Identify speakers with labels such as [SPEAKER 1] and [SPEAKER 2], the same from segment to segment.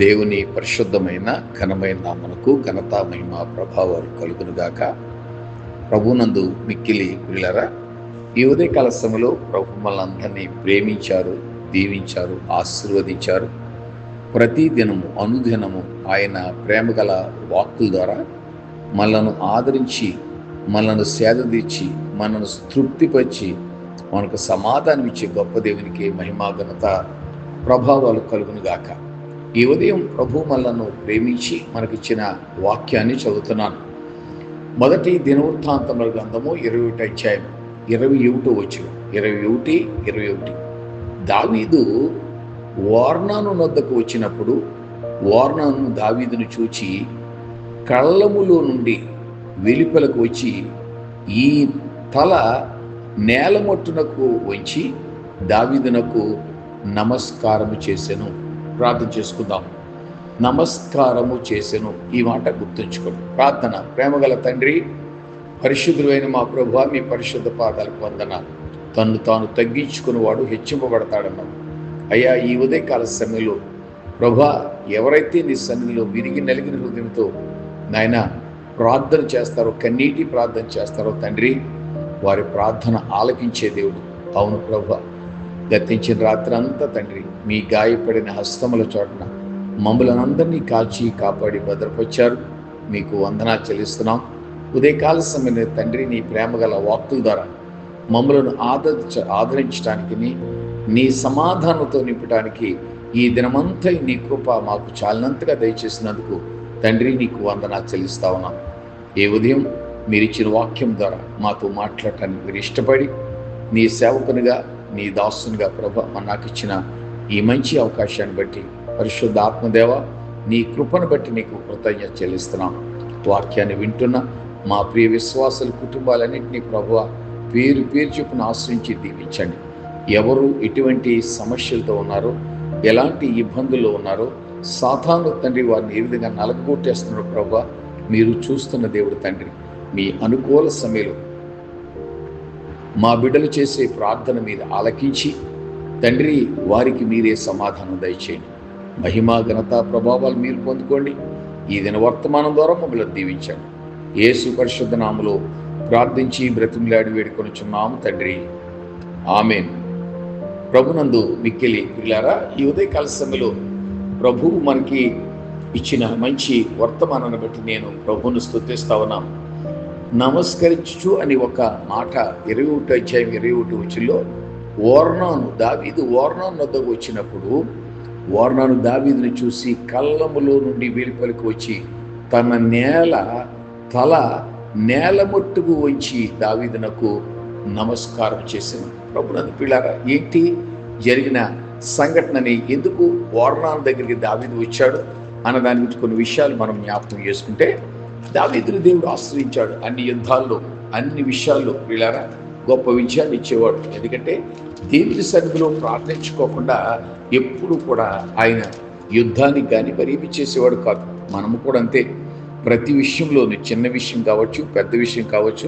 [SPEAKER 1] దేవుని పరిశుద్ధమైన ఘనమైన నామమునకు ఘనత మహిమ ప్రభావాలు కలుగునుగాక. ప్రభునందు మిక్కిలి ప్రియులారా, ఈ ఉదయకాల సమయంలో ప్రభు మనందరినీ ప్రేమించారు, దీవించారు, ఆశీర్వదించారు. ప్రతి దినము అనుదినము ఆయన ప్రేమగల వాక్కుల ద్వారా మనలను ఆదరించి, మనను సేదతీర్చి, మనను తృప్తిపరిచి, మనకు సమాధానం ఇచ్చే గొప్ప దేవునికి మహిమా ఘనత ప్రభావాలు కలుగునుగాక. ఈ ఉదయం ప్రభు మనలను ప్రేమించి మనకిచ్చిన వాక్యాన్ని చదువుతున్నాను. మొదటి దినవృత్తాంతముల గ్రంథము 21 అధ్యాయం 21 వచనం 21. దావీదు ఓర్నాను నొద్దకు వచ్చినప్పుడు ఓర్నాను దావీదును చూచి కళ్ళములో నుండి వెలుపలకు వచ్చి ఈ తల నేలమొట్టునకు వంచి దావీదునకు నమస్కారము చేసెను. ప్రార్థన చేసుకుందాం. నమస్కారము చేసెను, ఈ మాట గుర్తుంచుకోండి. ప్రార్థన. ప్రేమగల తండ్రి, పరిశుద్ధులైన మా ప్రభువా, మీ పరిశుద్ధ పాదాలకు వందనాలు. తన్ను తాను తగ్గించుకునేవాడు హెచ్చింపబడతాడన్నాడు. అయ్యా, ఈ ఉదయకాల సమయంలో ప్రభువా, ఎవరైతే నీ సన్నిధిలో విరిగి నలిగిన హృదయంతో నాయన ప్రార్థన చేస్తారో, కన్నీటి ప్రార్థన చేస్తారో తండ్రి, వారి ప్రార్థన ఆలకించే దేవుడు. అవును ప్రభువా, గతించిన రాత్రి అంతా తండ్రి మీ గాయపడిన హస్తముల చోటన మమ్మలను అందరినీ కాల్చి కాపాడి భద్రపరిచారు. మీకు వందనాలు చెల్లిస్తున్నాం. ఉదయకాల సమయంలో తండ్రి నీ ప్రేమగల వాక్కుల ద్వారా మమ్మలను ఆదరించడానికి, నీ సమాధానంతో నింపడానికి ఈ దినమంతా నీ కృప మాకు చాలినంతగా దయచేసినందుకు తండ్రి నీకు వందనాలు చెల్లిస్తా ఉన్నాం. ఈ ఉదయం మీరిచ్చిన వాక్యం ద్వారా మాతో మాట్లాడటానికి మీరు ఇష్టపడి నీ సేవకునిగా, నీ దాసునిగా ప్రభ నాకు ఇచ్చిన ఈ మంచి అవకాశాన్ని బట్టి పరిశుద్ధ ఆత్మదేవ నీ కృపను బట్టి నీకు కృతజ్ఞత చెల్లిస్తున్నాం. వాక్యాన్ని వింటున్న మా ప్రియ విశ్వాసుల కుటుంబాలన్నింటినీ ప్రభువ పేరు చొప్పున ఆశ్రయించి దీవించండి. ఎవరు ఎటువంటి సమస్యలతో ఉన్నారో, ఎలాంటి ఇబ్బందుల్లో ఉన్నారో, సాతాను తండ్రి వారిని ఏ విధంగా నలగొట్టేస్తున్నారో ప్రభువ మీరు చూస్తున్న దేవుడు తండ్రి, మీ అనుకూల సమయంలో మా బిడ్డలు చేసే ప్రార్థన మీద ఆలకించి తండ్రి వారికి మీరే సమాధానం దయచేయండి. మహిమా ఘనత ప్రభావాలు మీరు పొందుకోండి. ఈ దిన వర్తమానం ద్వారా మమ్మల్ని దీవించండి. యేసు పరిశుద్ధ నామములో ప్రార్థించి బ్రతిమలాడి వేడుకొనుచున్నాము తండ్రి, ఆమేన్. ప్రభునందు మిక్కిలి ప్రియులారా, ఈ ఉదయకాల సమయంలో ప్రభువు మనకి ఇచ్చిన మంచి వర్తమానాన్ని బట్టి నేను ప్రభువును స్తుతిస్తా ఉన్నాను. నమస్కరించు అని ఒక మాట 21 అధ్యాయం 21 వచనంలో దావీదు ఓర్నాను వద్దకు వచ్చినప్పుడు ఓర్నాను దావీదుని చూసి కళ్ళములో నుండి వెలుపలికి వచ్చి తన తల నేలమొట్టుకు వంచి దావీదునకు నమస్కారం చేశాను. ప్రభునందు ప్రియులారా, ఏంటి జరిగిన సంఘటనని, ఎందుకు ఓర్నాను దగ్గరికి దావీదు వచ్చాడు అన్న దాని గురించి కొన్ని విషయాలు మనం జ్ఞాపకం చేసుకుంటే, దావీదుని దేవుడు ఆశ్రయించాడు. అన్ని యుద్ధాల్లో, అన్ని విషయాల్లో ప్రియులారా గొప్ప విజయాన్ని ఇచ్చేవాడు. ఎందుకంటే దేవుని సన్నిధిలో ప్రార్థించుకోకుండా ఎప్పుడు కూడా ఆయన యుద్ధానికి కానీ మరేమి చేసేవాడు కాదు. మనము కూడా అంతే. ప్రతి విషయంలోనూ, చిన్న విషయం కావచ్చు, పెద్ద విషయం కావచ్చు,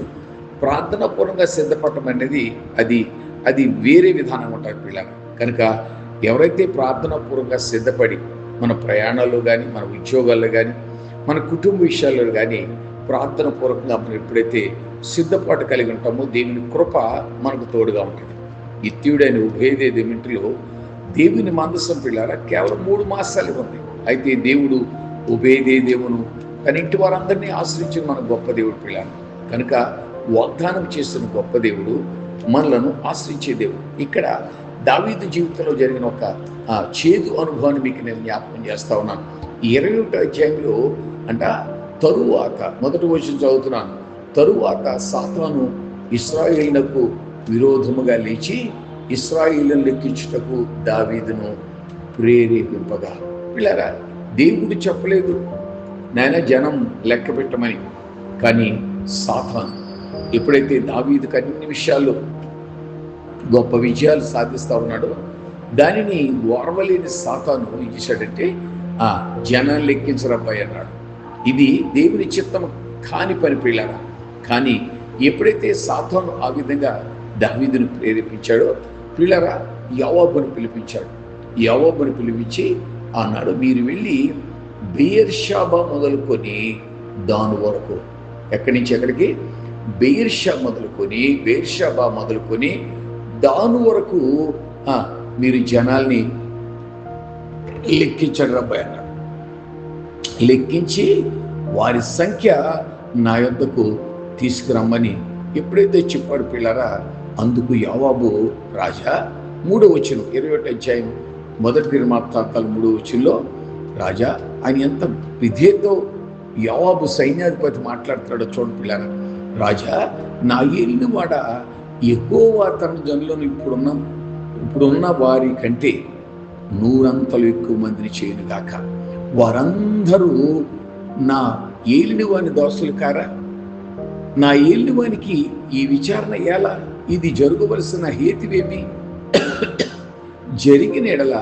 [SPEAKER 1] ప్రార్థనాపూర్వకంగా సిద్ధపడటం అనేది అది వేరే విధానం ఉంటుంది పిల్లలు. కనుక ఎవరైతే ప్రార్థనాపూర్వకంగా సిద్ధపడి మన ప్రయాణాల్లో కానీ, మన ఉద్యోగాల్లో కానీ, మన కుటుంబ విషయాల్లో కానీ ప్రార్థన పూర్వకంగా మనం ఎప్పుడైతే సిద్ధపాటు కలిగి ఉంటామో దేవుని కృప మనకు తోడుగా ఉంటుంది. ఇత్యుడైన ఉభయదేమింటిలో దేవుని మందసం పిల్లారా కేవలం 3 మాసాలు ఉంది. అయితే దేవుడు ఉభయదేవును తన ఇంటి వారందరినీ ఆశ్రయించిన మన గొప్ప దేవుడు పిల్లారు. కనుక వాగ్దానం చేస్తున్న గొప్ప దేవుడు, మనలను ఆశ్రయించే దేవుడు. ఇక్కడ దావీదు జీవితంలో జరిగిన ఒక చేదు అనుభవాన్ని మీకు నేను జ్ఞాపకం చేస్తా ఉన్నాను. 21 అధ్యాయంలో తరువాత మొదటి వచనం చదువుతున్నాను. తరువాత సాతాను ఇశ్రాయేలునకు విరోధముగా లేచి ఇశ్రాయేలును లెక్కించుటకు దావీదును ప్రేరేపింపగా. పిల్లరా, దేవుడు చెప్పలేదు నాయన జనం లెక్క పెట్టమని, కానీ సాతాను ఎప్పుడైతే దావీదుకు అన్ని విషయాల్లో గొప్ప విజయాలు సాధిస్తూ ఉన్నాడో, దానిని ఓర్వలేని సాతాను ఏం చేశాడంటే జనం లెక్కించరబ్బాయి అన్నాడు. ఇది దేవుని చిత్తం కాని పని పిల్లారా. కానీ ఎప్పుడైతే సాతాను ఆ విధంగా దావీదును ప్రేరేపించాడో పిల్లరా, యోవాబును పిలిపించాడు. యోవాబును పిలిపించి అన్నాడు. మీరు వెళ్ళి బెయేర్షాబా మొదలుకొని దాని వరకు, ఎక్కడి నుంచి ఎక్కడికి? బెయేర్షాబా మొదలుకొని దాని వరకు మీరు జనాల్ని లెక్కించండి రబ్బాయి అన్నాడు. లెక్కించి వారి సంఖ్య నా యొద్దకు తీసుకురమ్మని ఎప్పుడైతే చెప్పాడు పిల్లరా, అందుకు యోవాబు రాజా, 3వ వచనం 21 అధ్యాయం 1 దినవృత్తాంతాలు 3వ వచనంలో, రాజా ఆయన ఎంత విధేయతో యోవాబు సైన్యాధిపతి మాట్లాడుతున్నాడో చూడండి పిల్లరా. రాజా, నా ఏలినవాడ యెహోవా తన జనులను ఇప్పుడున్న వారి కంటే 100 అంతలు ఎక్కువ మందిని చేయను గాక. వారందరూ నా ఏలినవాని దాసులు కారా? నా ఏలినవానికి ఈ విచారణ ఎలా? ఇది జరగవలసిన హేతువేమి? జరిగిన ఎడల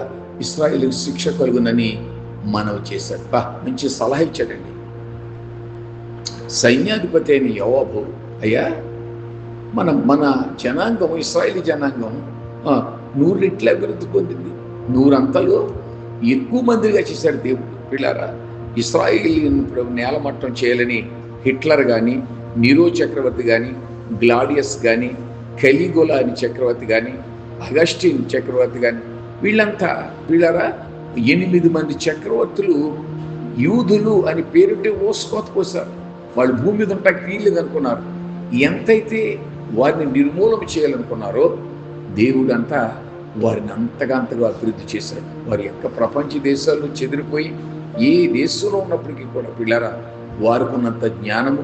[SPEAKER 1] ఇశ్రాయేలుకు శిక్ష కలుగునని మనవి చేశాడు. మంచి సలహా ఇచ్చాడండి సైన్యాధిపతి అయిన యోవాబు. అయ్యా, మన జనాంగం, ఇశ్రాయేలీ జనాంగం 100 రెట్ల అభివృద్ధి పొందింది. 100 అంతలు ఎక్కువ మందిగా చేశాడు దేవుడు. పిల్లారా, ఇశ్రాయేలీని నేలమట్టం చేయాలని హిట్లర్ కానీ, నీరో చక్రవర్తి కానీ, గ్లాడియస్ కానీ, కలిగొలా అని చక్రవర్తి కానీ, అగస్టిన్ చక్రవర్తి కానీ, వీళ్ళంతా పిల్లారా 8 మంది చక్రవర్తులు యూదులు అని పేరుంటే ఓసుకోత పోసారు. వాళ్ళు భూమి మీద ఉంటాకి వీల్లేదు అనుకున్నారు. ఎంతైతే వారిని నిర్మూలన చేయాలనుకున్నారో దేవుడంతా వారిని అంతగా అభివృద్ధి చేశాడు. వారి యొక్క ప్రపంచ దేశాల్లో చెదిరిపోయి ఏ దేశంలో ఉన్నప్పటికీ కూడా పిల్లరా, వారికి ఉన్నంత జ్ఞానము,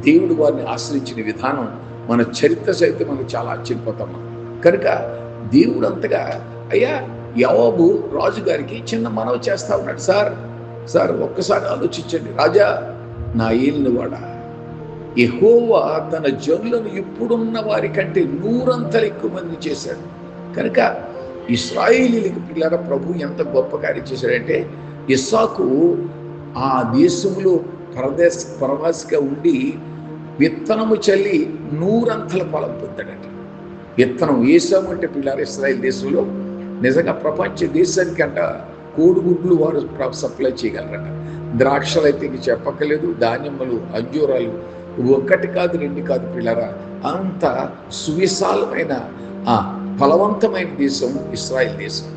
[SPEAKER 1] దేవుడు వారిని ఆశ్రయించిన విధానం మన చరిత్ర సైతం మనకు చాలా ఆశ్చర్యపోతాం. కనుక దేవుడు అంతగా, అయ్యా యోవాబు రాజుగారికి చిన్న మనవి చేస్తా ఉన్నాడు. సార్ ఒక్కసారి ఆలోచించండి. రాజా, నా ఏలినవాడ యెహోవా తన జనులను ఇప్పుడున్న వారి కంటే 100 అంతలు ఎక్కువ మంది చేశాడు. కనుక ఇశ్రాయేలీలకు పిల్లల ప్రభు ఎంత గొప్ప కార్యం చేశాడంటే, ఇస్సాకు ఆ దేశంలో ప్రవాసిగా ఉండి విత్తనము చల్లి 100 అంతల ఫలం పొందాడట. విత్తనం వేసామంటే పిల్లలు ఇశ్రాయేల్ దేశంలో నిజంగా ప్రపంచ దేశానికి అంట కోడిగుడ్లు వారు సప్లై చేయగలరట. ద్రాక్షలు అయితే ఇంక చెప్పక్కలేదు, ధాన్యములు, అంజూరాలు 1 కాదు 2 కాదు పిల్లరా, అంత సువిశాలమైన ఫలవంతమైన దేశం ఇశ్రాయేల్ దేశం.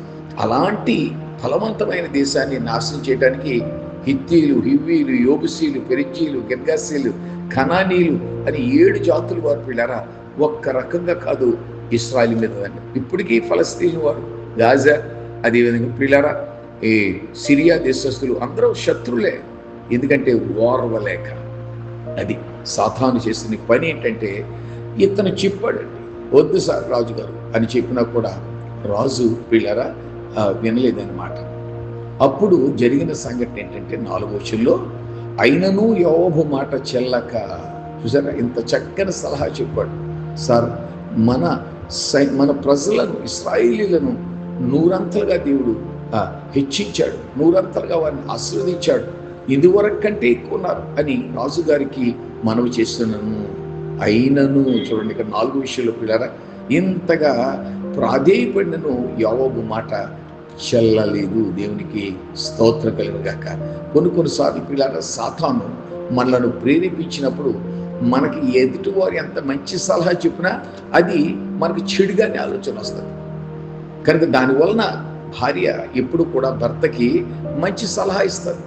[SPEAKER 1] అలాంటి ఫలవంతమైన దేశాన్ని నాశనం చేయడానికి హిత్తీలు, హివ్వీలు, యోబుసీలు, పెరిజీలు, గిర్గాసీలు, కనానీలు అని 7 జాతులు వారు పిల్లరా ఒక్క రకంగా కాదు ఇశ్రాయేల్ మీద. ఇప్పటికీ ఫలస్తీన్ వారు, గాజా, అదేవిధంగా పిల్లరా ఈ సిరియా దేశస్తులు అందరూ శత్రులే. ఎందుకంటే ఓర్వలేక. అది సాతాను చేసిన పని ఏంటంటే, ఇతను చెప్పాడండి, వద్దు సార్ రాజుగారు అని చెప్పినా కూడా రాజు పిల్లరా వినలేదన్నమాట. అప్పుడు జరిగిన సంఘటన ఏంటంటే 4వ వచనంలో, అయినను యోవాబు మాట చెల్లక. చూసారా, ఇంత చక్కని సలహా చెప్పాడు. సార్, మన ప్రజలను, ఇశ్రాయేలీలను 100 అంతలుగా దేవుడు హెచ్చించాడు, 100 అంతలుగా వారిని ఆశీర్వదించాడు, ఇదివరకు కంటే ఎక్కువ ఉన్నారు అని రాజుగారికి మనవి చేస్తున్నాను. అయినను చూడండి, ఇక్కడ 4వ విషయంలో పిల్లరా ఇంతగా ప్రాధేయపడినను యోవాబు మాట చెల్లలేదు. దేవునికి స్తోత్రం కలుగును గాక. కొన్నిసార్లు పిల్లరా సాతాను మనలను ప్రేరేపించినప్పుడు మనకి ఎదుటివారు ఎంత మంచి సలహా చెప్పినా అది మనకు చెడుగానే ఆలోచన వస్తుంది. కనుక దానివలన భార్య ఎప్పుడు కూడా భర్తకి మంచి సలహా ఇస్తుంది.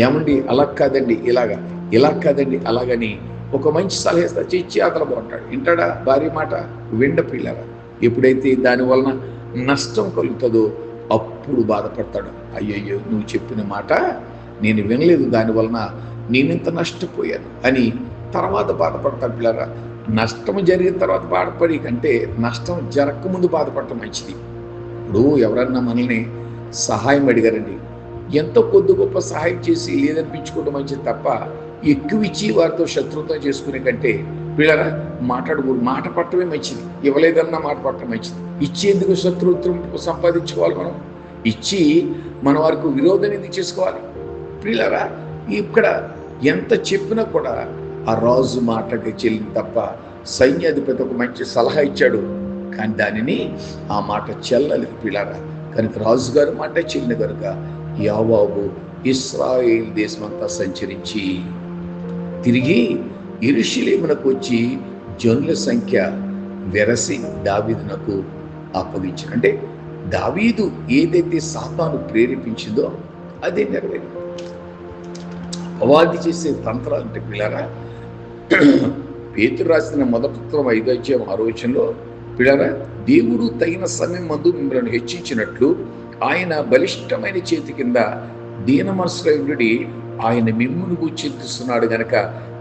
[SPEAKER 1] ఏమండి అలా కాదండి ఇలాగా, ఇలా కాదండి అలాగని ఒక మంచి సలహా ఇస్తా, చేర్చి అతను బాగుంటాడు. వింటాడా భార్య మాట? విండ పిల్లరా. ఎప్పుడైతే దానివలన నష్టం కలుగుతుందో అప్పుడు బాధపడతాడు. అయ్యయ్యో, నువ్వు చెప్పిన మాట నేను వినలేదు, దానివలన నేనింత నష్టపోయాను అని తర్వాత బాధపడతాడు పిల్లరా. నష్టం జరిగిన తర్వాత బాధపడి కంటే నష్టం జరగకముందు బాధపడటం మంచిది. ఇప్పుడు ఎవరన్నా మనల్ని సహాయం అడిగారండి, ఎంతో కొద్ది గొప్ప సహాయం చేసి లేదనిపించుకోవడం మంచిది తప్ప ఎక్కువ ఇచ్చి వారితో శత్రుత్వం చేసుకునే కంటే పిల్లరా మాట పట్టడమే మంచిది. ఇవ్వలేదన్నా మాట పట్టడం మంచిది. ఇచ్చేందుకు శత్రుత్వం సంపాదించుకోవాలి. మనం ఇచ్చి మన వారికి విరోధం ఎందుకు చేసుకోవాలి పిల్లరా? ఇక్కడ ఎంత చెప్పినా కూడా ఆ రాజు మాటకి చెల్లింది తప్ప సైన్యాధిపతి ఒక మంచి సలహా ఇచ్చాడు, కానీ దానిని ఆ మాట చెల్లలేదు పిల్లరా. కనుక రాజుగారు మాట చెల్లిన కనుక యోవాబు ఇశ్రాయేలు దేశమంతా సంచరించి తిరిగి యెరూషలేమునకు వచ్చి జనుల సంఖ్య వెరసి దావీదునకు అప్పగించాడు. అంటే దావీదు ఏదైతే సాతాను ప్రేరేపించిందో అదే నెరవేరింది. అపవాది చేసే తంత్రాలు అంటే పిల్లరా, పేతురు రాసిన మొదటి ఉత్తరం 5:6 పిల్లరా, దేవుడు తగిన సమయం మందు మిమ్మల్ని హెచ్చించినట్లు ఆయన బలిష్టమైన చేతి కింద దీన మనసుడి ఆయన మిమ్మును చింతిస్తున్నాడు గనక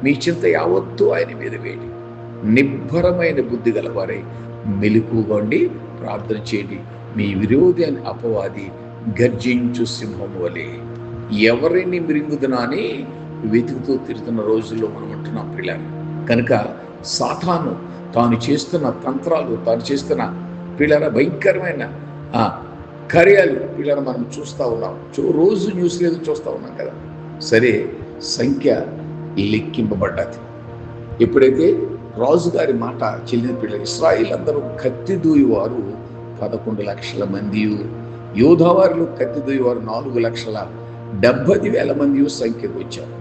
[SPEAKER 1] మీ చింత యావత్తు ఆయన మీద వేయండి. నిబ్బరమైన బుద్ధి గలవారై మెలకువగా ప్రార్థన చేయండి. మీ విరోధి అని అపవాది గర్జించు సింహం వలె ఎవరిని మృంగుదునా అని వెతుకుతూ తిరుగుతున్న రోజుల్లో మనం ఉంటున్నాం పిల్లలు. కనుక సాతాను తాను చేస్తున్న తంత్రాలు, తాను చేస్తున్న పిల్లల భయంకరమైన కార్యాలు పిల్లలు మనం చూస్తూ ఉన్నాం. రోజు న్యూస్ లేదు చూస్తూ ఉన్నాం కదా. సరే, సంఖ్య లెక్కింపబడ్డది. ఎప్పుడైతే రాజుగారి మాట చెల్లిన పిల్లలు ఇశ్రాయేల్ అందరూ కత్తి దూయువారు 11 లక్షల మంది, యోధావారులు కత్తి దూయువారు 4,70,000 మంది సంఖ్యకు వచ్చారు.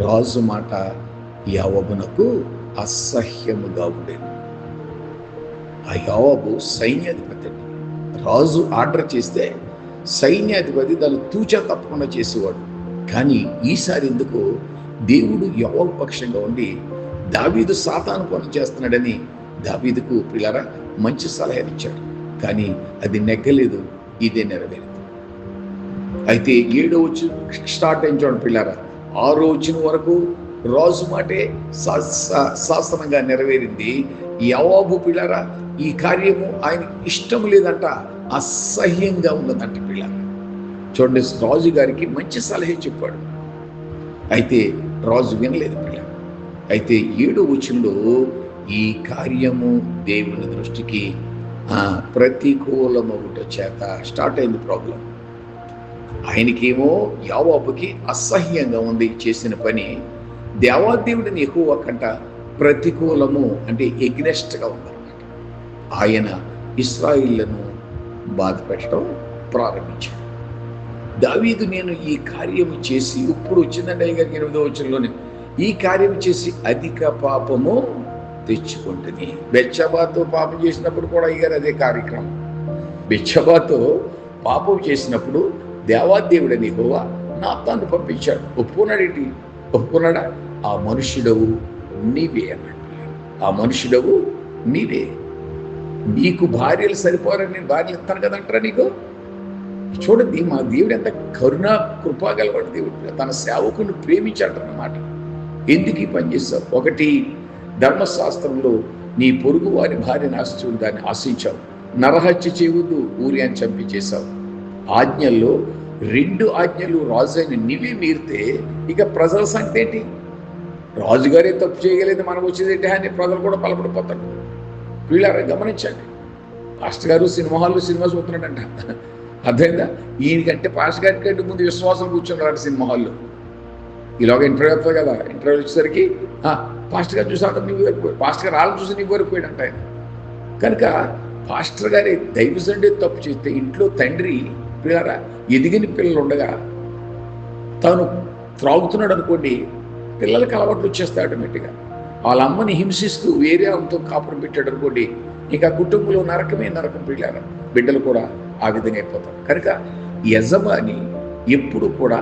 [SPEAKER 1] రాజు మాట యోవాబునకు అసహ్యముగా ఉండేది. ఆ యోవాబు సైన్యాధిపతి. రాజు ఆర్డర్ చేస్తే సైన్యాధిపతి దాన్ని తూచా తప్పకుండా చేసేవాడు. కానీ ఈసారి ఎందుకు దేవుడు యోవాబు పక్షంగా ఉండి దావీదు సాతాను పనులు చేస్తున్నాడని దావీదుకు పిల్లరా మంచి సలహా ఇచ్చాడు. కానీ అది నెగ్గలేదు, ఇదే నెరవేరింది. అయితే 7వ వచనం స్టార్ట్ అయిన చూడండి పిల్లరా, 6వ వచనం వరకు రాజు మాటే శాసనంగా నెరవేరింది. యోవాబు పిల్లరా ఈ కార్యము ఆయన ఇష్టం లేదంట, అసహ్యంగా ఉన్నదంట పిల్లరా. చూడండి, రాజు గారికి మంచి సలహా చెప్పాడు, అయితే రాజు వినలేదు పిల్లలు. అయితే 7వ వచనంలో ఈ కార్యము దేవుని దృష్టికి ప్రతికూలమవుట చేత స్టార్ట్ అయింది ప్రాబ్లం. ఆయనకేమో యోవాబుకి అసహ్యంగా ఉంది చేసిన పని, దేవాదేవుడిని యెహోవా కంట ప్రతికూలము అంటే ఎగ్నెస్ట్గా ఉందన్నమాట. ఆయన ఇశ్రాయేలును బాధ పెట్టడం ప్రారంభించాడు. దావీదు నేను ఈ కార్యము చేసి ఇప్పుడు వచ్చిందండి అయ్యగారికి 8వ వచనంలోనే ఈ కార్యం చేసి అధిక పాపము తెచ్చుకుంటుంది. బెత్షెబాతో పాపం చేసినప్పుడు కూడా అయ్యారు అదే కార్యక్రమం. బెత్షెబాతో పాపం చేసినప్పుడు దేవాదేవుడని యెహోవా నాతాను పంపించాడు. ఒప్పుకున్నాడేంటి? ఒప్పుకున్నాడా? ఆ మనుష్యుడవు నీవే అన్నాడు. ఆ మనుష్యుడవు నీవే, నీకు భార్యలు సరిపోరని నేను భార్యలు ఇస్తాను కదా అంటారా నీకు? చూడండి, మా దేవుడు ఎంత కరుణా కృపాగలవాడు దేవుడు. తన సేవకుని ప్రేమించాడన్నమాట. ఎందుకు ఈ పని చేస్తావు? ఒకటి, ధర్మశాస్త్రంలో నీ పొరుగు వారి భార్యను ఆశించు, దాన్ని ఆశించావు. నరహత్య చేయవద్దు, ఊరియాన్ని చంపించేశావు. ఆజ్ఞల్లో 2 ఆజ్ఞలు రాజైన నీవే మీరితే ఇక ప్రజల సంగతి ఏంటి? రాజుగారే తప్పు చేయగలేదు, మనం వచ్చేదేంటి అని ప్రజలు కూడా పలపడిపోతారు. వీళ్ళారా గమనించండి. పాస్టర్ గారు సినిమా చూస్తున్నాడంట, అర్థమైందా? ఈయనకంటే పాస్టర్ గారి కంటే ముందు విశ్వాసం కూర్చున్నాడు సినిమా హాల్లో. ఇలాగ ఇంటర్వ్యూ అవుతుంది కదా, ఇంటర్వ్యూ వచ్చేసరికి పాస్టర్ గారు చూసాక నీవు వరకు, పాస్టర్ గారు వాళ్ళని చూసి నీవు వరకు పోయాడంట ఆయన. కనుక పాస్టర్ గారి దైవజనుడే తప్పు చేస్తే ఇంట్లో తండ్రి పిల్లరా ఎదిగిన పిల్లలు ఉండగా తాను త్రాగుతున్నాడు అనుకోండి, పిల్లలకి అలవాట్లు వచ్చేస్తాయి ఆటోమేటిక్గా. వాళ్ళ అమ్మని హింసిస్తూ వేరే ఆమెతో కాపురం పెట్టాడు అనుకోండి, ఇక కుటుంబంలో నరకమే నరకం. పిల్లల బిడ్డలు కూడా ఆ విధంగా అయిపోతారు. కనుక యజమాని ఎప్పుడు కూడా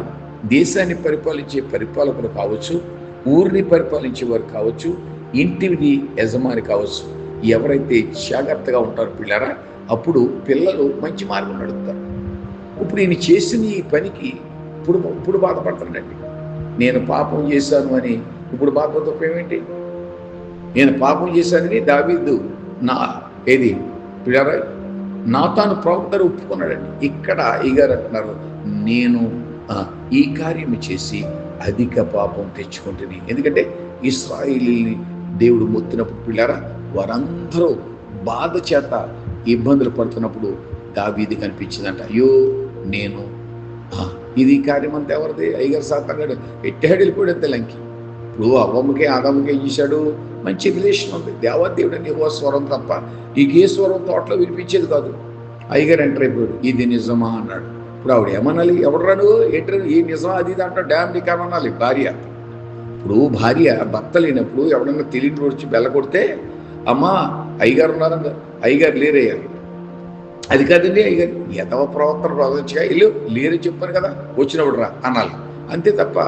[SPEAKER 1] దేశాన్ని పరిపాలించే పరిపాలకులు కావచ్చు, ఊరిని పరిపాలించేవారు కావచ్చు, ఇంటిని యజమాని కావచ్చు, ఎవరైతే జాగ్రత్తగా ఉంటారో పిల్లరా అప్పుడు పిల్లలు మంచి మార్గం నడుపుతారు. ఇప్పుడు ఈయన చేసిన ఈ పనికి ఇప్పుడు బాధపడుతున్నాడండి. నేను పాపం చేశాను అని ఇప్పుడు బాధపడతాం ఏమేంటి? నేను పాపం చేశానని దావీదు పిల్లరా నాతాను ప్రవక్తలు ఒప్పుకున్నాడండి. ఇక్కడ ఈగారు అంటున్నారు, నేను ఈ కార్యం చేసి అధిక పాపం తెచ్చుకుంటుంది. ఎందుకంటే ఇశ్రాయేలీని దేవుడు మొత్తినప్పుడు పిల్లరా వారందరూ బాధ చేత ఇబ్బందులు పడుతున్నప్పుడు దావీదు కనిపించిందంట. అయ్యో నేను ఇది కార్యం అంతా ఎవరిది? అయ్యగారు సాతాను ఎట్టాడు వెళ్ళిపోయాడు లంకి. ఇప్పుడు అవ్వమ్మకి ఆదమ్మకి ఏం చేశాడు? మంచి రిలేషన్ ఉంది. దేవాదేవుడు యెహోవా స్వరం తప్ప ఈ స్వరం తోటలో వినిపించేది కాదు. అయ్యగారు ఎంటర్ అయిపోయాడు. ఇది నిజమా అన్నాడు. ఇప్పుడు ఆవిడ ఏమనాలి? ఎవడరా నువ్వు, ఏంటి ఈ నిజమా అది ఇది అంటావు, డ్యామ్ నీకేమనాలి భార్య. ఇప్పుడు భార్య భర్త లేనప్పుడు ఎవడన్నా తెలియని వచ్చి బెల్ల కొడితే, అమ్మా అయ్యగారు ఉన్నారని, అయ్యగారు లేరయ్యారు, అది కాదండి అయ్యగారు, ఎదవ ప్రవర్తన ప్రవర్తించగా ఇల్లు లేరని చెప్పాను కదా, వచ్చినప్పుడు రా అనాలి. అంతే తప్ప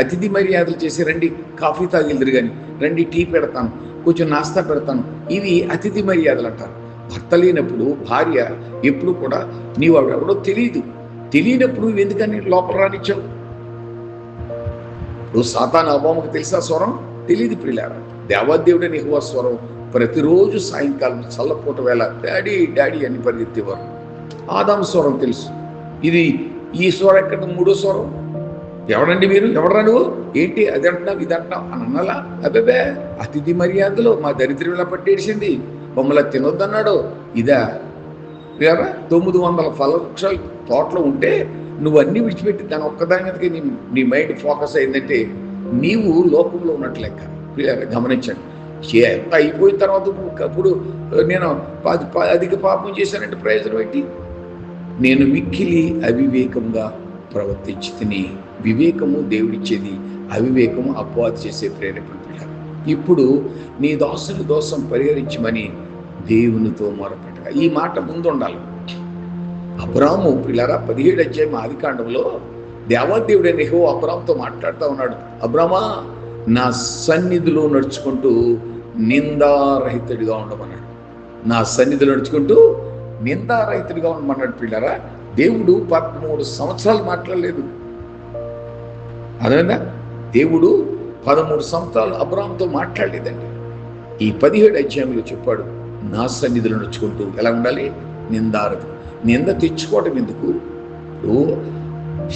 [SPEAKER 1] అతిథి మర్యాదలు చేసి రండి కాఫీ తాగిల్దురు కానీ, రండి టీ పెడతాను, కొంచెం నాస్తా పెడతాను, ఇవి అతిథి మర్యాదలు అంటారు. భర్త లేనప్పుడు భార్య ఎప్పుడు కూడా నీవు ఎవడో తెలియనప్పుడు నువ్వు ఎందుకని లోపల రానిచ్చావు? ఇప్పుడు సాతాను అబోమకు తెలుసా స్వరం? తెలియదు ప్రియులారా. దేవాదేవుడని యెహోవా స్వరం ప్రతిరోజు సాయంకాలం చల్లపూట వేళ డాడీ డాడీ అని పరిగెత్తేవారు. ఆదాము స్వరం తెలుసు. ఈ స్వరం ఎక్కడ? మూడో స్వరం. ఎవడండి మీరు, ఎవడరా నువ్వు, ఏంటి అది అంటున్నావు ఇది అంటున్నావు అని అన్నాలా? అబ్బే అతిథి మర్యాదలు మా దరిద్రం ఇలా పట్టేసింది, మమ్మల్ని తినొద్దన్నాడు. ఇదా 900 ఫల వృక్షాలు తోటలో ఉంటే నువ్వు అన్ని విడిచిపెట్టి దాని ఒక్కదాని మీదకి నీ మైండ్ ఫోకస్ అయిందంటే నీవు లోకంలో ఉన్నట్టు లెక్క. గమనించండి. ఎంత అయిపోయిన తర్వాత అప్పుడు నేను అధిక పాపం చేశానంటే ప్రయోజనం ఏంటి? నేను మిక్కిలి అవివేకంగా ప్రవర్తించి తిని. వివేకము దేవుడిచ్చేది, అవివేకము అపవాది చేసే ప్రేరేపణ. ఇప్పుడు నీ దాసుని దోషం పరిహరించమని దేవునితో మొరపెట్టగా. ఈ మాట ముందు ఉండాలి. అబ్రాము పిల్లరా 17 అధ్యాయం ఆదికాండంలో దేవాదేవుడైన యెహోవా అబ్రాముతో మాట్లాడుతూ ఉన్నాడు. అబ్రామా నా సన్నిధిలో నడుచుకుంటూ నిందారహితుడిగా ఉండమన్నాడు. నా సన్నిధిలో నడుచుకుంటూ నిందారహితుడిగా ఉండమన్నాడు. పిల్లరా దేవుడు 13 సంవత్సరాలు మాట్లాడలేదు. అదేనా? దేవుడు 13 సంవత్సరాలు అబ్రాముతో మాట్లాడలేదండి. ఈ 17 అధ్యాయంలో చెప్పాడు, నా సన్నిధిలో నడుచుకుంటూ ఎలా ఉండాలి? నిందారహితుడు. నింద తెచ్చుకోవటం ఎందుకు?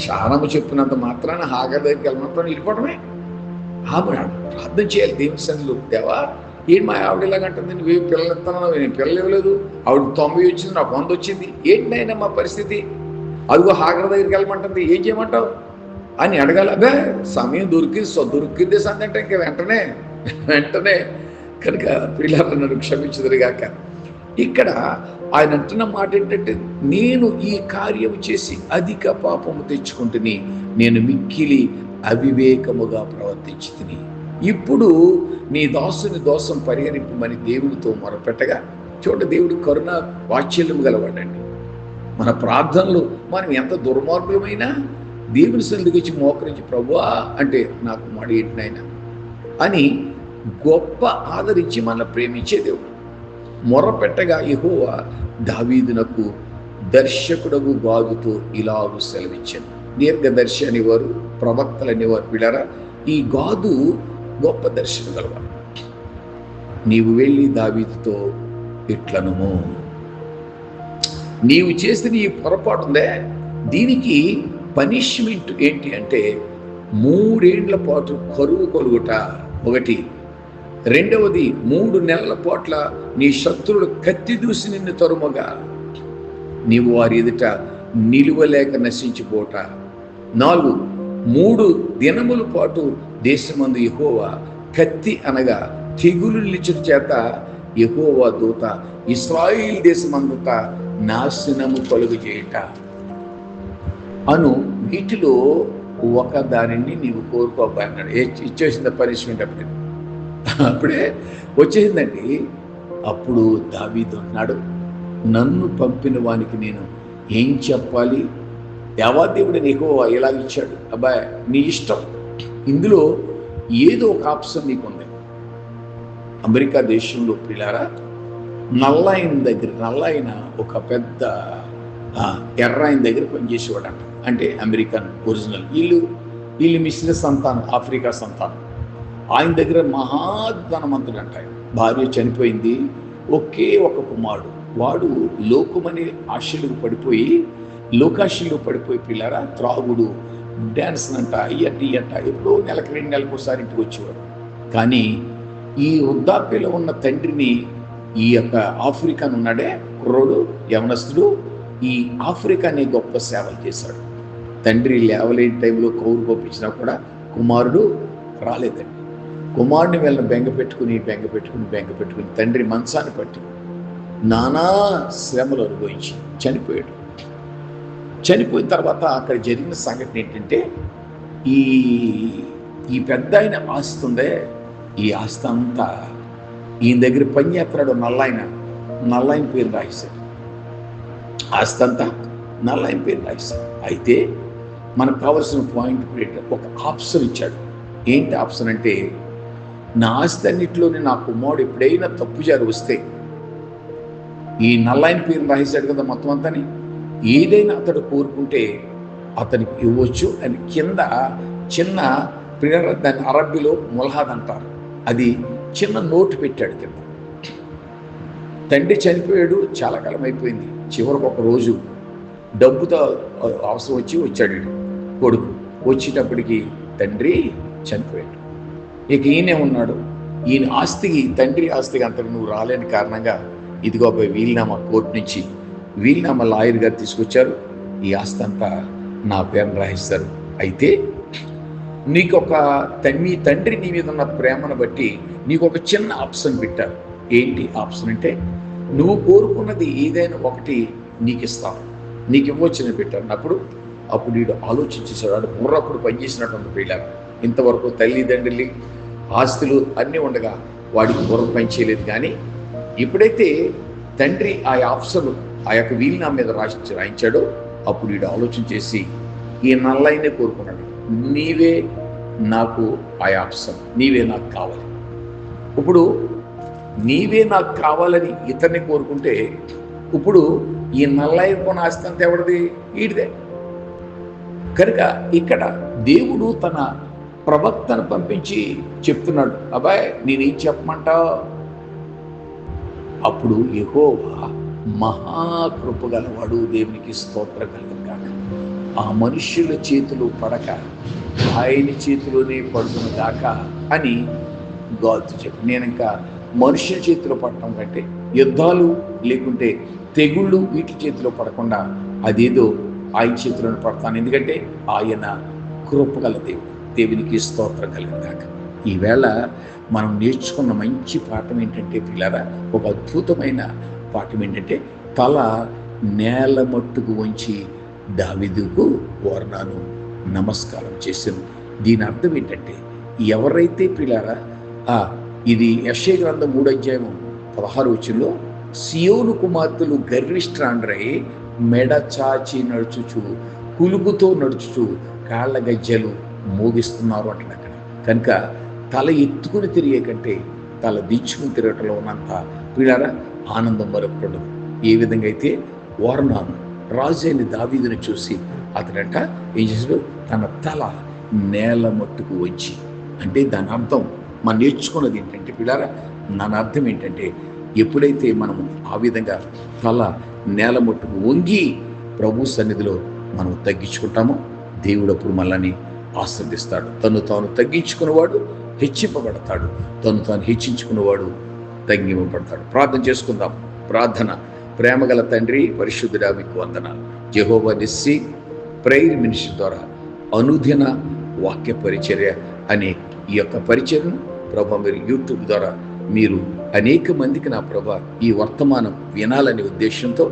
[SPEAKER 1] శానము చెప్పినంత మాత్రాన హాగర్ దగ్గరికి వెళ్ళమంతా వెళ్ళిపోవడమే. ఆమె ప్రార్థన చేయాలి దేవుని సన్నిధిలో. దేవా ఏంటి మా ఆవిడ ఇలాగంటుంది, నువ్వు పిల్లలు ఇస్తున్నావు, నేను పిల్లలు ఇవ్వలేదు, ఆవిడ 90 వచ్చింది, నాకు 100 వచ్చింది, ఏంటి నాయన మా పరిస్థితి? అదిగో హాగర్ దగ్గరికి వెళ్ళమంటుంది, ఏం చేయమంటావు అని అడగాలి. అబ్బే సమయం దొరికిందే సంది అంటే ఇంకా వెంటనే కనుక పిల్లలను క్షమించదురుగాక. ఇక్కడ ఆయన అంటున్న మాట ఏంటంటే, నేను ఈ కార్యం చేసి అధిక పాపము తెచ్చుకుంటుని, నేను మిక్కిలి అవివేకముగా ప్రవర్తించి తిని. ఇప్పుడు నీ దాసుని దోషం పరిహరింపమని దేవుడితో మొరపెట్టగా. చూడ దేవుడు కరుణ వాత్సల్యం గలవాడండి. మన ప్రార్థనలు మనం ఎంత దుర్మార్గులమైనా దేవుని సన్నిధికి వచ్చి మోకరించి ప్రభువా అంటే నాకు మాట ఏంటినైనా అని గొప్ప ఆదరించి మన ప్రేమించే దేవుడు. మొరపెట్టగా యెహోవా దావీదునకు దర్శకుడగు గాదుతో ఇలాగు సెలవిచ్చాను. దీర్ఘదర్శి అనేవారు, ప్రవక్తలు అనేవారు. పిల్లరా ఈ గాదు గొప్ప దర్శనం గలవాడు. నీవు వెళ్ళి దావీదుతో ఇట్లనుము, నీవు చేసిన ఈ పొరపాటు ఉందే, దీనికి పనిష్మెంట్ ఏంటి అంటే 3 ఏళ్ల పాటు కరువు కొలుగుట ఒకటి, రెండవది 3 నెలల పాట్ల నీ శత్రువులు కత్తి దూసి నిన్ను తరుమగా నీవు వారి ఎదుట నిలువలేక నశించిపోట, 4 3 దినముల పాటు దేశమందు యెహోవా కత్తి అనగా తెగులు నిలిచిన చేత యెహోవా దూత ఇశ్రాయేలు దేశమందుట నాశనము కలుగు చేయుట అను వీటిలో ఒక దానిని నీవు కోరుకోబా అన్నాడు. ఇచ్చేసింది పనిష్మెంట్. అప్పుడే వచ్చేసిందండి. అప్పుడు దావీదు అన్నాడు, నన్ను పంపిన వానికి నేను ఏం చెప్పాలి? దేవాదేవుడు నీకు ఇలాగిచ్చాడు, అబ్బాయి నీ ఇష్టం, ఇందులో ఏదో ఒక ఆప్షన్ నీకుంది. అమెరికా దేశంలో పిల్లారా నల్లైన ఒక పెద్ద ఎర్రాయిన దగ్గర పనిచేసేవాడు అంట. అంటే అమెరికన్ ఒరిజినల్, వీళ్ళు మిశ్ర సంతానం, ఆఫ్రికా సంతానం. ఆయన దగ్గర మహాధనవంతుడు అంట. భార్య చనిపోయింది, ఒకే ఒక కుమారుడు. వాడు లోకమనే ఆశలకు పడిపోయి, లోకాశల్లో పడిపోయి పిల్లరా త్రాగుడు, డ్యాన్స్ అంట, ఇయ్యంట, ఎప్పుడో నెలకు 2 నెలలకు ఒకసారి ఇంటికి వచ్చేవాడు. కానీ ఈ వృద్ధాప్యలో ఉన్న తండ్రిని ఈ యొక్క ఆఫ్రికన్ ఉన్నాడే కుర్రోడు, యవనస్తుడు, ఈ ఆఫ్రికాని గొప్ప సేవలు చేశాడు. తండ్రి లేవలేని టైంలో కౌరు పంపించినా కూడా కుమారుడు రాలేదండి. కుమారుడిని వెళ్ళిన బెంగ పెట్టుకుని తండ్రి మంచాన్ని పట్టి నానా శ్రమలు అనుభవించి చనిపోయాడు. చనిపోయిన తర్వాత అక్కడ జరిగిన సంఘటన ఏంటంటే, ఈ ఈ పెద్ద ఆయన ఆస్తి ఉందే, ఈ ఆస్తి అంతా ఈయన దగ్గర పని చేస్తున్నాడు నల్లాయన పేరు రాయిస్తాడు. ఆస్తి అంతా నల్లాయన పేరు రాయిస్తాడు. అయితే మనకు కావాల్సిన పాయింట్ ఒక ఆప్షన్ ఇచ్చాడు. ఏంటి ఆప్షన్ అంటే, నా ఆస్తి అన్నింటిలోనే నా కుమారుడు ఎప్పుడైనా తప్పు జారి వస్తే, ఈ నల్లాయన పేరు రాయిస్తాడు కదా మొత్తం అంతాని, ఏదైనా అతడు కోరుకుంటే అతనికి ఇవ్వచ్చు అని కింద చిన్న దాన్ని అరబ్బీలో ముల్హాద్ అంటారు, అది చిన్న నోటు పెట్టాడు కింద. తండ్రి చనిపోయాడు, చాలా కాలం అయిపోయింది. చివరికి ఒక రోజు డబ్బుతో అవసరం వచ్చాడు కొడుకు. వచ్చేటప్పటికి తండ్రి చనిపోయాడు. ఇక ఈయనే ఉన్నాడు. ఈయన ఆస్తికి, తండ్రి ఆస్తికి అంతకు నువ్వు రాలేని కారణంగా ఇదిగో వీలునామా కోర్టు నుంచి వీలునామా లాయర్ గారు తీసుకొచ్చారు. ఈ ఆస్తి అంతా నా పేరును రాయిస్తారు. అయితే మీ తండ్రి నీ మీద ఉన్న ప్రేమను బట్టి నీకు ఒక చిన్న ఆప్షన్ పెట్టారు. ఏంటి ఆప్షన్ అంటే, నువ్వు కోరుకున్నది ఏదైనా ఒకటి నీకు ఇస్తాను, నీకు ఇవ్వచ్చని పెట్టారు. అప్పుడు వీడు ఆలోచించేసాడు. వాడు బుర్రప్పుడు పనిచేసినట్టు పెళ్ళారు. ఇంతవరకు తల్లిదండ్రులు ఆస్తులు అన్నీ ఉండగా వాడికి బుర్ర పనిచేయలేదు. కానీ ఎప్పుడైతే తండ్రి ఆ ఆప్షన్ ఆ యొక్క వీలునామా మీద రాయించాడో, అప్పుడు వీడు ఆలోచన చేసి ఈ నల్లైనే కోరుకున్నాడు. నీవే నాకు ఆ ఆప్షన్, నీవే నాకు కావాలి. ఇప్పుడు నీవే నాకు కావాలని ఇతన్ని కోరుకుంటే, ఇప్పుడు ఈ నల్లయ్య కొన ఆస్తి అంతా ఎవరిది? వీడిదే. కనుక ఇక్కడ దేవుడు తన ప్రవక్తను పంపించి చెప్తున్నాడు, అబ్బాయి నేనేం చెప్పమంటావు? అప్పుడు యెహోవా మహాకృప గలవాడు, దేవునికి స్తోత్రం కలుగును గాక. ఆ మనుష్యుల చేతులు పడక ఆయన చేతిలోనే పడుతున్న దాకా అని గాల్తో చెప్పి, నేను ఇంకా మనుష్యుల చేతిలో పడటం కంటే యుద్ధాలు లేకుంటే తెగుళ్ళు వీటి చేతిలో పడకుండా అదేదో ఆయన చేతిలోనే పడతాను. ఎందుకంటే ఆయన కృపగల దేవుడు, దేవునికి స్తోత్రం కలుగును గాక. ఈవేళ మనం నేర్చుకున్న మంచి పాఠం ఏంటంటే పిల్లరా, ఒక అద్భుతమైన పాఠం ఏంటంటే, తల నేల మట్టుకు వంచి దావీదుకు ఓర్నాను నమస్కారం చేశాను. దీని అర్థం ఏంటంటే, ఎవరైతే పిల్లారా ఇది యెషయా గ్రంథం 3:16 సియోను కుమార్తెలు గర్విష్ఠురాండ్రై మెడ చాచి నడుచుచు కులుగుతో నడుచుచు కాళ్ళ గజ్జలు మోగిస్తున్నారు అంటాడు అక్కడ. కనుక తల ఎత్తుకుని తిరిగే కంటే తల దించుకుని తిరగటంలో ఉన్నంత పిల్లారా ఆనందం మరొకడు. ఏ విధంగా అయితే ఓర్నాను రాజు అయిన దావీదుని చూసి అతడంట ఏం చేశాడు, తన తల నేల మట్టుకు వచ్చి, అంటే దాని అర్థం మనం నేర్చుకున్నది ఏంటంటే పిల్లారా, దాని అర్థం ఏంటంటే, ఎప్పుడైతే మనము ఆ విధంగా తల నేల మట్టుకు వంగి ప్రభు సన్నిధిలో మనం తగ్గించుకుంటామో, దేవుడు అప్పుడు మనల్ని ఆశీర్వదిస్తాడు. తను తాను తగ్గించుకున్నవాడు హెచ్చింపబడతాడు, తను తాను హెచ్చించుకున్నవాడు తగ్గింపబడతాడు. ప్రార్థన చేసుకుందాం. ప్రార్థన. ప్రేమగల తండ్రి, పరిశుద్ధుడా, మీకు వందనాలు. యెహోవా నిస్సి ప్రేయర్ మినిస్ట్రీ ద్వారా అనుదిన వాక్య పరిచర్య అనే ఈ యొక్క పరిచర్యను ప్రభా మీరు యూట్యూబ్ ద్వారా మీరు అనేక మందికి నా ప్రభా ఈ వర్తమానం వినాలనే ఉద్దేశంతో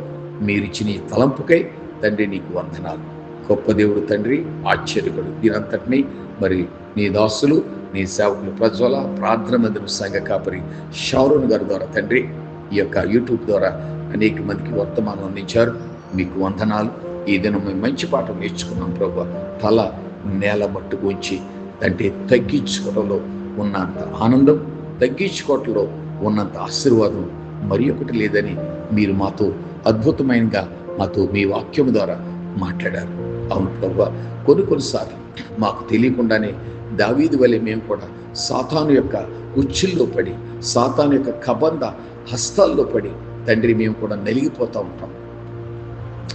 [SPEAKER 1] మీరు ఇచ్చిన ఈ తలంపుకై తండ్రి నీకు వందనాలు. గొప్ప దేవుడు తండ్రి, ఆశ్చర్యకుడు. దీనంతటినీ మరి నీ దాసులు, నీ సేవకులు ప్రజ్వల ప్రార్థన మందిరం సంఘ కాపరి షారోన్ గారి ద్వారా తండ్రి ఈ యొక్క యూట్యూబ్ ద్వారా అనేక మందికి వర్తమానం అందించారు. మీకు వందనాలు. ఈ దినం మేము మంచి పాఠం నేర్చుకున్నాం ప్రభు. తల నేల మట్టుకు ఉంచి అంటే తగ్గించుకోవడంలో ఉన్నంత ఆనందం, తగ్గించుకోవటంలో ఉన్నంత ఆశీర్వాదం మరి ఒకటి లేదని మీరు మాతో అద్భుతమైనగా మాతో మీ వాక్యం ద్వారా మాట్లాడారు. అవును ప్రభు, కొన్నిసార్లు మాకు తెలియకుండానే దావీదు వలె మేము కూడా సాతాను యొక్క ఉచ్చుల్లో పడి, సాతాను యొక్క కబంధ హస్తాల్లో పడి తండ్రి మేము కూడా నలిగిపోతూ ఉంటాం.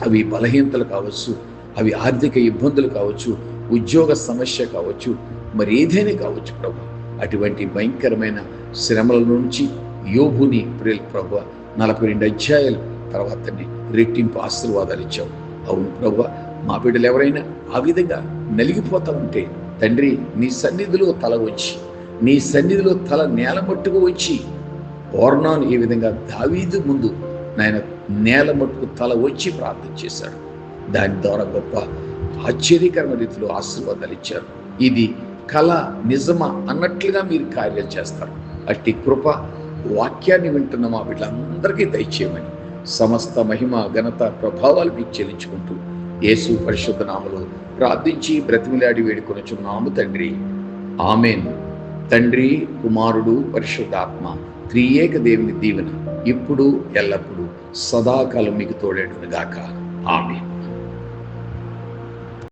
[SPEAKER 1] అవి బలహీనతలు కావచ్చు, అవి ఆర్థిక ఇబ్బందులు కావచ్చు, ఉద్యోగ సమస్య కావచ్చు, మరి ఏదైనా కావచ్చు ప్రభు. అటువంటి భయంకరమైన శ్రమల నుంచి యోబుని ప్రభు 42 అధ్యాయాలు తర్వాత రెట్టింపు ఆశీర్వాదాలు ఇచ్చావు. అవును ప్రభు, మా బిడ్డలు ఎవరైనా ఆ విధంగా నలిగిపోతా ఉంటే తండ్రి నీ సన్నిధిలో తల ఉంచి, నీ సన్నిధిలో తల నేల మట్టుకు వచ్చి ఓర్నాను ఏ విధంగా దావీదు ముందు నాయన నేల మట్టుకు తల వచ్చి ప్రార్థన చేశాడు. దాని ద్వారా గొప్ప ఆశ్చర్యకరమైన రీతిలో ఆశీర్వాదాలు ఇచ్చారు. ఇది కళ నిజమా అన్నట్లుగా మీరు కార్యాలు చేస్తారు. అట్టి కృప వాక్యాన్ని వింటున్న మా వీళ్ళందరికీ దయచేయమని సమస్త మహిమ ఘనత ప్రభావాలు మీకు చెల్లించుకుంటూ యేసు పరిశుద్ధ నామములో ప్రార్థించి బ్రతిమిలాడి వేడుకొనుచున్నాము తండ్రి. ఆమేన్. తండ్రి, కుమారుడు, పరిశుద్ధాత్మ త్రియేక దేవుని దీవెన ఇప్పుడు ఎల్లప్పుడూ సదాకాలం మీకు తోడేడును గాక. ఆమేన్.